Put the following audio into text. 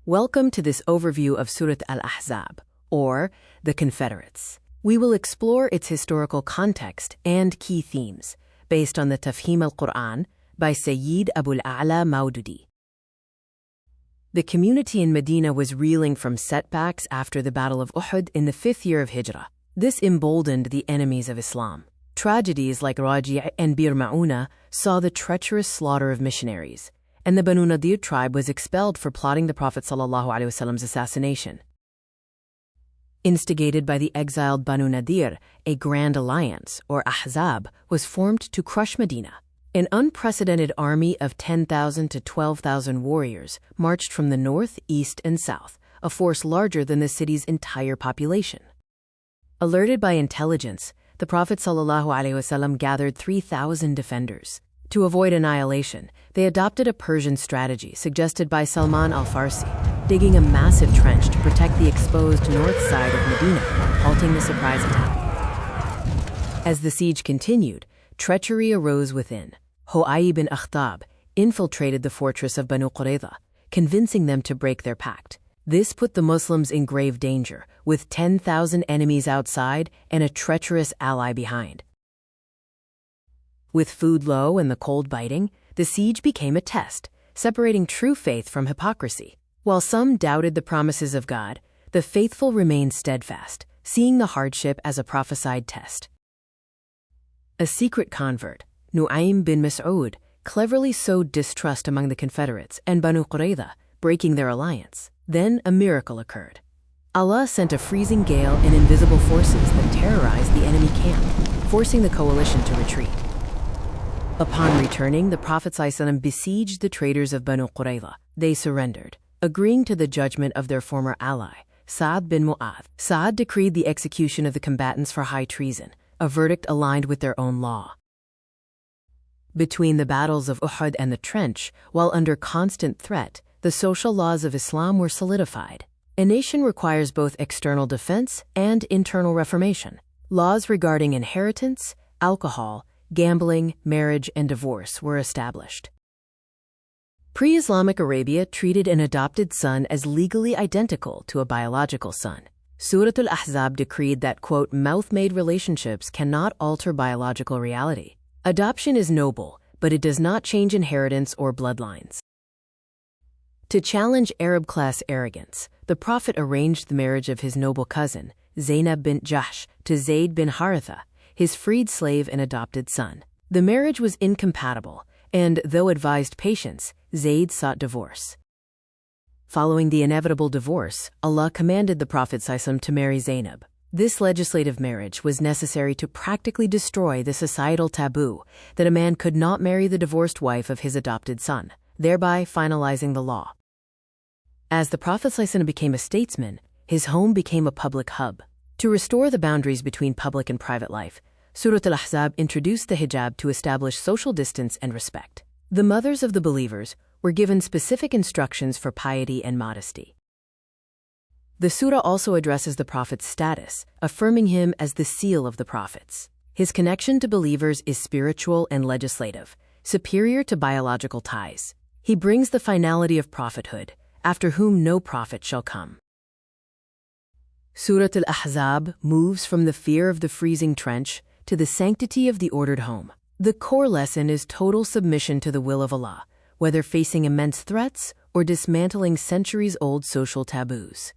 Welcome to this overview of Surah Al-Ahzab, or the Confederates. We will explore its historical context and key themes, based on the Tafhim al-Quran by Sayyid Abu al-A'la Maududi. The community in Medina was reeling from setbacks after the Battle of Uhud in the 5th year of Hijrah. This emboldened the enemies of Islam. Tragedies like Raji' and Bir Ma'una saw the treacherous slaughter of missionaries, and the Banu Nadir tribe was expelled for plotting the Prophet ﷺ's assassination. Instigated by the exiled Banu Nadir, a grand alliance, or Ahzaab, was formed to crush Medina. An unprecedented army of 10,000 to 12,000 warriors marched from the north, east, and south, a force larger than the city's entire population. Alerted by intelligence, the Prophet ﷺ gathered 3,000 defenders. To avoid annihilation, they adopted a Persian strategy suggested by Salman al-Farsi, digging a massive trench to protect the exposed north side of Medina, halting the surprise attack. As the siege continued, treachery arose within. Huyai bin Akhtab infiltrated the fortress of Banu Qurayza, convincing them to break their pact. This put the Muslims in grave danger, with 10,000 enemies outside and a treacherous ally behind. With food low and the cold biting, the siege became a test, separating true faith from hypocrisy. While some doubted the promises of God, the faithful remained steadfast, seeing the hardship as a prophesied test. A secret convert, Nu'aym bin Mas'ud, cleverly sowed distrust among the Confederates and Banu Qurayza, breaking their alliance. Then a miracle occurred. Allah sent a freezing gale and invisible forces that terrorized the enemy camp, forcing the coalition to retreat. Upon returning, the Prophet ﷺ besieged the traders of Banu Qurayza. They surrendered, agreeing to the judgment of their former ally, Sa'd bin Mu'adh. Sa'd decreed the execution of the combatants for high treason, a verdict aligned with their own law. Between the battles of Uhud and the Trench, while under constant threat, the social laws of Islam were solidified. A nation requires both external defense and internal reformation. Laws regarding inheritance, alcohol, gambling, marriage, and divorce were established. Pre-Islamic Arabia treated an adopted son as legally identical to a biological son. Surah Al-Ahzab decreed that, quote, mouth-made relationships cannot alter biological reality. Adoption is noble, but it does not change inheritance or bloodlines. To challenge Arab class arrogance, the Prophet arranged the marriage of his noble cousin, Zainab bint Jahsh, to Zayd bin Haritha, his freed slave and adopted son. The marriage was incompatible, and though advised patience, Zayd sought divorce. Following the inevitable divorce, Allah commanded the Prophet ﷺ to marry Zainab. This legislative marriage was necessary to practically destroy the societal taboo that a man could not marry the divorced wife of his adopted son, thereby finalizing the law. As the Prophet ﷺ became a statesman, his home became a public hub. To restore the boundaries between public and private life, Surah Al-Ahzab introduced the hijab to establish social distance and respect. The mothers of the believers were given specific instructions for piety and modesty. The surah also addresses the Prophet's status, affirming him as the seal of the prophets. His connection to believers is spiritual and legislative, superior to biological ties. He brings the finality of prophethood, after whom no prophet shall come. Surah Al-Ahzab moves from the fear of the freezing trench to the sanctity of the ordered home. The core lesson is total submission to the will of Allah, whether facing immense threats or dismantling centuries-old social taboos.